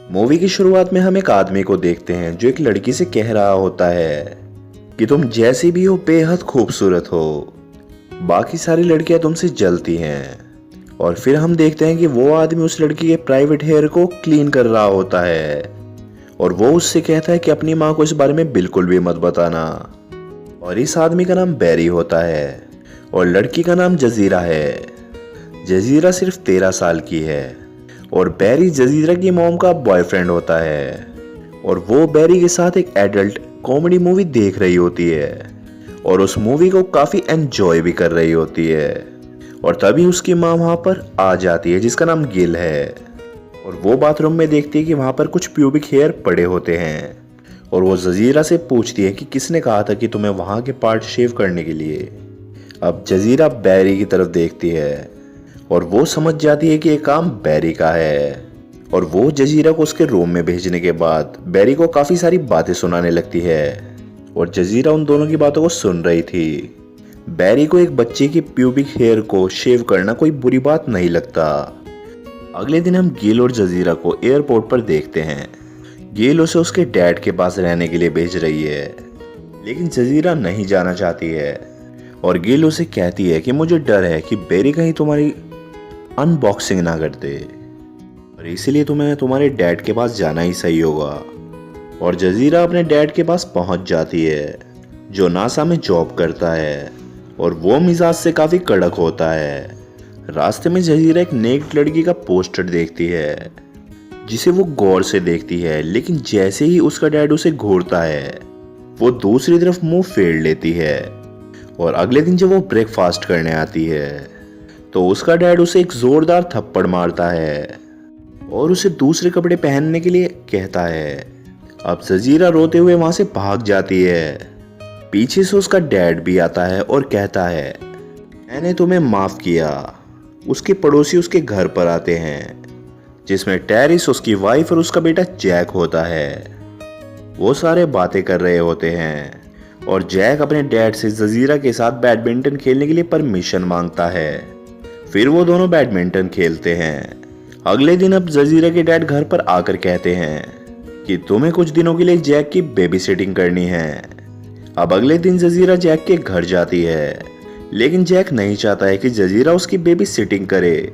Movie की शुरुआत में हम एक आदमी को देखते हैं जो एक लड़की से कह रहा होता है कि तुम जैसी भी हो बेहद खूबसूरत हो, बाकी सारी लड़कियां तुमसे जलती हैं। और फिर हम देखते हैं कि वो आदमी उस लड़की के प्राइवेट हेयर को क्लीन कर रहा होता है और वो उससे कहता है कि अपनी माँ को इस बारे में बिल्कुल भी मत बताना। और इस आदमी का नाम बैरी होता है और लड़की का नाम जजीरा है। जजीरा सिर्फ 13 साल की है और बैरी जजीरा की मॉम का बॉयफ्रेंड होता है और वो बैरी के साथ एक एडल्ट कॉमेडी मूवी देख रही होती है और उस मूवी को काफी एंजॉय भी कर रही होती है। और तभी उसकी माँ वहां पर आ जाती है जिसका नाम गिल है और वो बाथरूम में देखती है कि वहां पर कुछ प्यूबिक हेयर पड़े होते हैं और वो जजीरा से पूछती है कि किसने कहा था कि तुम्हें वहां के पार्ट शेव करने के लिए। अब जजीरा बैरी की तरफ देखती है और वो समझ जाती है कि ये काम बैरी का है और वो जजीरा को उसके रूम में भेजने के बाद बैरी को काफी सारी बातें सुनाने लगती है और जजीरा उन दोनों की बातों को सुन रही थी। बैरी को एक बच्चे की प्यूबिक हेयर को शेव करना कोई बुरी बात नहीं लगता। अगले दिन हम गेल और जजीरा को एयरपोर्ट पर देखते हैं। गेल उसे उसके डैड के पास रहने के लिए भेज रही है लेकिन जजीरा नहीं जाना चाहती है और गेल उसे कहती है कि मुझे डर है कि बैरी कहीं तुम्हारी अनबॉक्सिंग ना कर दे और इसीलिए तुम्हें तुम्हारे डैड के पास जाना ही सही होगा। और जजीरा अपने डैड के पास पहुंच जाती है जो नासा में जॉब करता है और वो मिजाज से काफी कड़क होता है। रास्ते में जजीरा एक नेक्ड लड़की का पोस्टर देखती है जिसे वो गौर से देखती है लेकिन जैसे ही उसका डैड उसे घूरता है वो दूसरी तरफ मुंह फेर लेती है। और अगले दिन जब वो ब्रेकफास्ट करने आती है तो उसका डैड उसे एक जोरदार थप्पड़ मारता है और उसे दूसरे कपड़े पहनने के लिए कहता है। अब जजीरा रोते हुए वहां से भाग जाती है। पीछे से उसका डैड भी आता है और कहता है मैंने तुम्हें माफ किया। उसके पड़ोसी उसके घर पर आते हैं जिसमें टेरिस, उसकी वाइफ और उसका बेटा जैक होता है। वो सारे बातें कर रहे होते हैं और जैक अपने डैड से जजीरा के साथ बैडमिंटन खेलने के लिए परमिशन मांगता है। फिर वो दोनों बैडमिंटन खेलते हैं। अगले दिन अब जजीरा के डैड घर पर आकर कहते हैं कि तुम्हें कुछ दिनों के लिए जैक की बेबी सिटिंग करनी है। अब अगले दिन जजीरा जैक के घर जाती है लेकिन जैक नहीं चाहता है कि जजीरा उसकी बेबी सिटिंग करे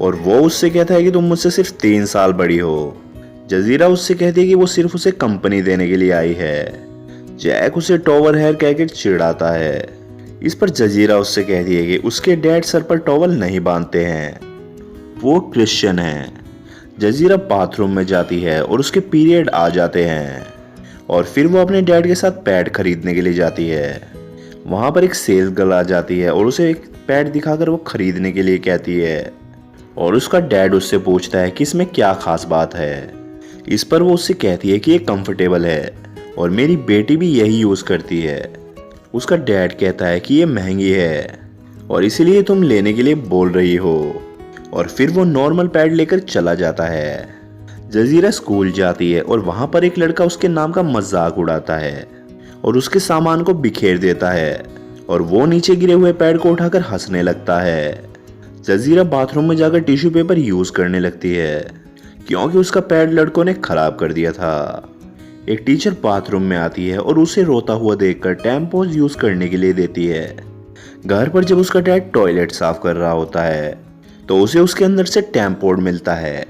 और वो उससे कहता है कि तुम मुझसे सिर्फ 3 साल बड़ी हो। जजीरा उससे कहती है कि वो सिर्फ उसे कंपनी देने के लिए आई है। जैक उसे टॉवल हेयर कहकर चिढ़ाता है। इस पर जजीरा उससे कहती है कि उसके डैड सर पर टॉवल नहीं बांधते हैं, वो क्रिश्चियन है। जजीरा बाथरूम में जाती है और उसके पीरियड आ जाते हैं और फिर वो अपने डैड के साथ पैड खरीदने के लिए जाती है। वहां पर एक सेल्स गर्ल आ जाती है और उसे एक पैड दिखाकर वो खरीदने के लिए कहती है और उसका डैड उससे पूछता है कि इसमें क्या खास बात है। इस पर वो उससे कहती है कि ये कंफर्टेबल है और मेरी बेटी भी यही यूज करती है। उसका डैड कहता है कि ये महंगी है और इसीलिए तुम लेने के लिए बोल रही हो और फिर वो नॉर्मल पैड लेकर चला जाता है। जजीरा स्कूल जाती है और वहां पर एक लड़का उसके नाम का मजाक उड़ाता है और उसके सामान को बिखेर देता है और वो नीचे गिरे हुए पैड को उठाकर हंसने लगता है। जजीरा बाथरूम में जाकर टिश्यू पेपर यूज करने लगती है क्योंकि उसका पैड लड़कों ने खराब कर दिया था। एक टीचर बाथरूम में आती है और उसे रोता हुआ देखकर टैम्पोज यूज करने के लिए देती है। घर पर जब उसका डैड टॉयलेट साफ कर रहा होता है तो उसे उसके अंदर से टैम्पोड मिलता है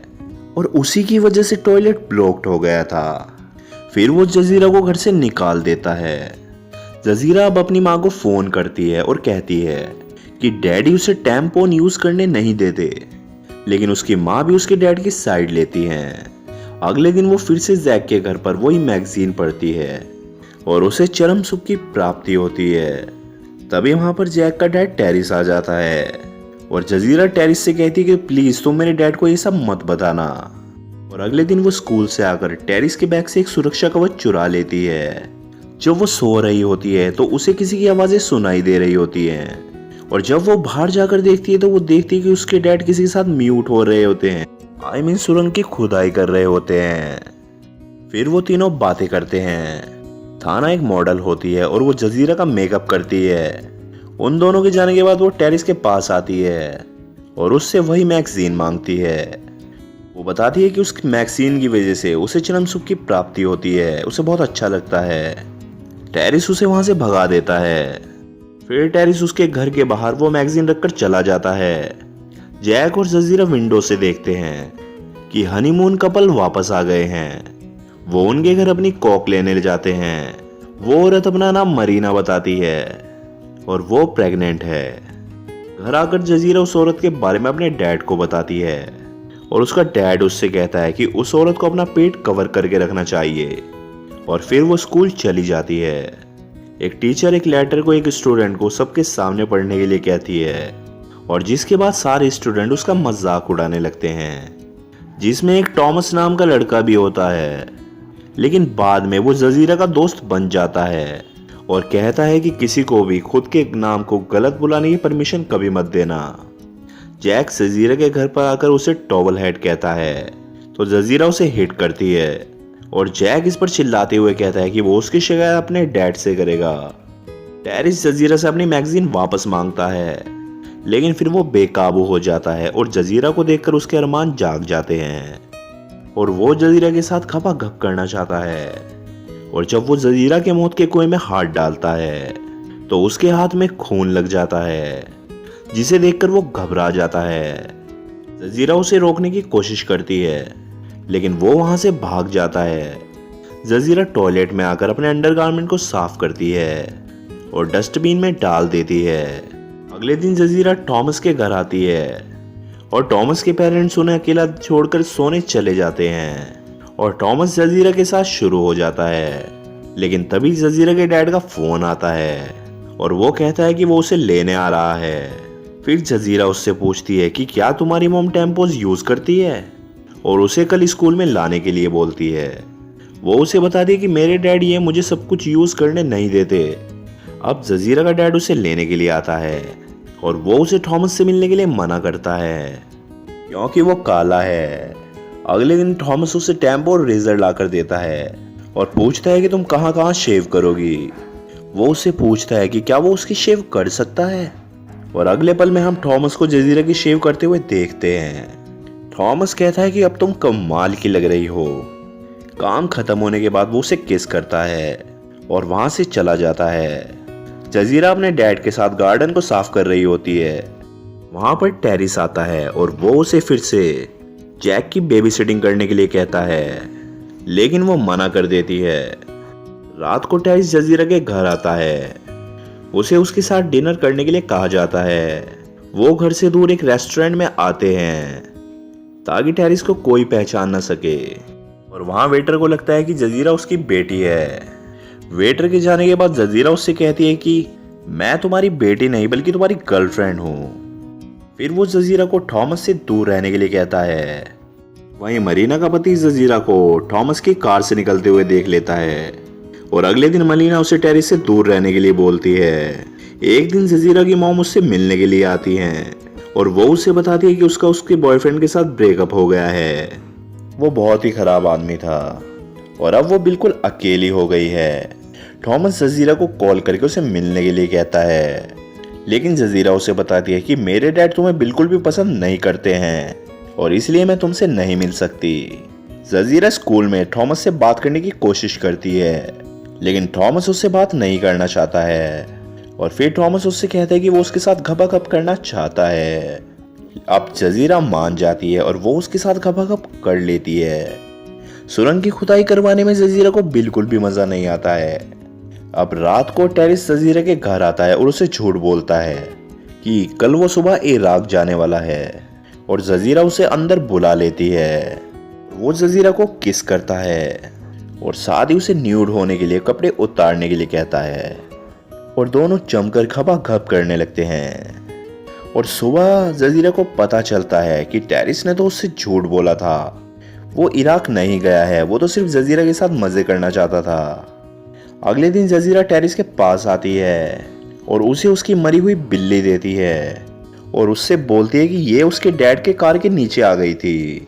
और उसी की वजह से टॉयलेट ब्लॉक्ड हो गया था। फिर वो जजीरा को घर से निकाल देता है। जजीरा अब अपनी माँ को फोन करती है और कहती है कि डैडी उसे टैम्पोन यूज करने नहीं देते लेकिन उसकी माँ भी उसके डैड की साइड लेती हैं। अगले दिन वो फिर से जैक के घर पर वही मैगजीन पढ़ती है और उसे चरम सुख की प्राप्ति होती है। तभी वहां पर जैक का डैड टेरिस आ जाता है और जजीरा टेरिस से कहती है कि प्लीज तुम मेरे डैड को ये सब मत बताना। और अगले दिन वो स्कूल से आकर टेरिस के बैग से एक सुरक्षा कवच चुरा लेती है। जब वो सो रही होती है तो उसे किसी की आवाजें सुनाई दे रही होती हैं और जब वो बाहर जाकर देखती है तो वो देखती है कि उसके डैड किसी के साथ म्यूट हो रहे होते हैं, सुरंग की खुदाई कर रहे होते हैं। फिर वो तीनों बातें करते हैं। थाना एक मॉडल होती है और वो जजीरा का मेकअप करती है। उन दोनों के जाने के बाद वो टेरिस के पास आती है और उससे वही मैगजीन मांगती है। वो बताती है कि उस मैगजीन की वजह से उसे चरम सुख की प्राप्ति होती है, उसे बहुत अच्छा लगता है। टेरिस उसे वहां से भगा देता है। फिर टेरिस उसके घर के बाहर वो मैगजीन रखकर चला जाता है। जैक और जजीरा विंडो से देखते हैं कि हनीमून कपल वापस आ गए हैं। वो उनके घर अपनी कॉक लेने ले जाते हैं। वो औरत अपना नाम मरीना बताती है और वो प्रेग्नेंट है। घर आकर जजीरा उस औरत के बारे में अपने डैड को बताती है और उसका डैड उससे कहता है कि उस औरत को अपना पेट कवर करके रखना चाहिए। और फिर वो स्कूल चली जाती है। एक टीचर एक लेटर को एक स्टूडेंट को सबके सामने पढ़ने के लिए कहती है और जिसके बाद सारे स्टूडेंट उसका मजाक उड़ाने लगते हैं, जिसमें एक टॉमस नाम का लड़का भी होता है। लेकिन बाद में वो जजीरा का दोस्त बन जाता है और कहता है कि किसी को भी खुद के नाम को गलत बुलाने की परमिशन कभी मत देना। जैक जजीरा के घर पर आकर उसे टॉवल हेड कहता है तो जजीरा उसे हिट करती है और जैक इस पर चिल्लाते हुए कहता है कि वो उसकी शिकायत अपने डैड से करेगा। टेरिस जजीरा से अपनी मैगजीन वापस मांगता है, लेकिन फिर वो बेकाबू हो जाता है और जजीरा को देखकर उसके अरमान जाग जाते हैं और वो जजीरा के साथ खपाखप करना चाहता है। और जब वो जजीरा के मौत के कुएं में हाथ डालता है तो उसके हाथ में खून लग जाता है, जिसे देखकर वो घबरा जाता है। जजीरा उसे रोकने की कोशिश करती है, लेकिन वो वहां से भाग जाता है। जजीरा टॉयलेट में आकर अपने अंडरगारमेंट को साफ करती है और डस्टबिन में डाल देती है। अगले दिन जजीरा टॉमस के घर आती है और टॉमस के पेरेंट्स उन्हें अकेला छोड़कर सोने चले जाते हैं और टॉमस जजीरा के साथ शुरू हो जाता है। लेकिन तभी जजीरा के डैड का फोन आता है और वो कहता है कि वो उसे लेने आ रहा है। फिर जजीरा उससे पूछती है कि क्या तुम्हारी मॉम टेम्पोज यूज करती है और उसे कल स्कूल में लाने के लिए बोलती है। वो उसे बताती है कि मेरे डैड ये मुझे सब कुछ यूज करने नहीं देते। अब जजीरा का डैड उसे लेने के लिए आता है और वो उसे थॉमस से मिलने के लिए मना करता है क्योंकि वो काला है। अगले दिन थॉमस उसे टैम्पो और रेजर लाकर देता है और पूछता है कि तुम कहाँ कहाँ शेव करोगी। वो उससे पूछता है कि क्या वो उसकी शेव कर सकता है और अगले पल में हम थॉमस को जजीरा की शेव करते हुए देखते हैं। थॉमस कहता है कि अब तुम कमाल की लग रही हो। काम खत्म होने के बाद वो उसे किस करता है और वहां से चला जाता है। जजीरा अपने डैड के साथ गार्डन को साफ कर रही होती है। वहां पर टेरिस आता है और वो उसे फिर से जैक की बेबी सिटिंग करने के लिए कहता है, लेकिन वो मना कर देती है। रात को टेरिस जजीरा के घर आता है। उसे उसके साथ डिनर करने के लिए कहा जाता है। वो घर से दूर एक रेस्टोरेंट में आते हैं ताकि टेरिस को कोई पहचान न सके और वहां वेटर को लगता है कि जजीरा उसकी बेटी है। वेटर के जाने के बाद जजीरा उससे कहती है कि मैं तुम्हारी बेटी नहीं बल्कि तुम्हारी गर्लफ्रेंड हूँ। फिर वो जजीरा को थॉमस से दूर रहने के लिए कहता है। वहीं मरीना का पति जजीरा को थॉमस की कार से निकलते हुए देख लेता है और अगले दिन मरीना उसे टेरिस से दूर रहने के लिए बोलती है। एक दिन जजीरा की मॉम उससे मिलने के लिए आती हैं और वो उसे बताती है कि उसका उसके बॉयफ्रेंड के साथ ब्रेकअप हो गया है। वो बहुत ही खराब आदमी था और अब वो बिल्कुल अकेली हो गई है। थॉमस जजीरा को कॉल करके उसे मिलने के लिए कहता है, लेकिन जजीरा उसे बताती है कि मेरे डैड तुम्हें बिल्कुल भी पसंद नहीं करते हैं और इसलिए मैं तुमसे नहीं मिल सकती। जजीरा स्कूल में थॉमस से बात करने की कोशिश करती है, लेकिन थॉमस उससे बात नहीं करना चाहता है और फिर थॉमस उससे कहता है कि वो उसके साथ खपाखप करना चाहता है। अब जजीरा मान जाती है और वो उसके साथ खपाखप कर लेती है। सुरंग की खुदाई करवाने में जजीरा को बिल्कुल भी मजा नहीं आता है। अब रात को टेरिस जजीरा के घर आता है और उसे झूठ बोलता है कि कल वो सुबह इराक जाने वाला है और जजीरा उसे अंदर बुला लेती है। वो जजीरा को किस करता है और साथ ही उसे न्यूड होने के लिए कपड़े उतारने के लिए कहता है और दोनों जमकर खपाखप करने लगते हैं। और सुबह जजीरा को पता चलता है कि टेरिस ने तो उससे झूठ बोला था। वो इराक नहीं गया है, वो तो सिर्फ जजीरा के साथ मजे करना चाहता था। अगले दिन जजीरा टेरिस के पास आती है और उसे उसकी मरी हुई बिल्ली देती है और उससे बोलती है कि ये उसके डैड के कार के नीचे आ गई थी।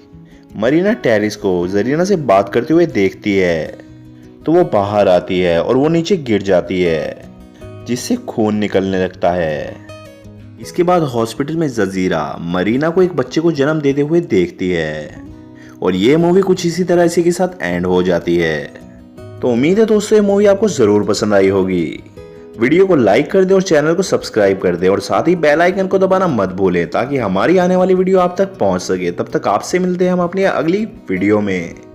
मरीना टेरिस को जरीना से बात करते हुए देखती है तो वो बाहर आती है और वो नीचे गिर जाती है, जिससे खून निकलने लगता है। इसके बाद हॉस्पिटल में जजीरा मरीना को एक बच्चे को जन्म देते हुए देखती है। और ये मूवी कुछ इसी तरह इसी के साथ एंड हो जाती है। तो उम्मीद है दोस्तों ये मूवी आपको जरूर पसंद आई होगी। वीडियो को लाइक कर दें और चैनल को सब्सक्राइब कर दें और साथ ही बेल आइकन को दबाना मत भूलें ताकि हमारी आने वाली वीडियो आप तक पहुंच सके। तब तक आपसे मिलते हैं हम अपनी अगली वीडियो में।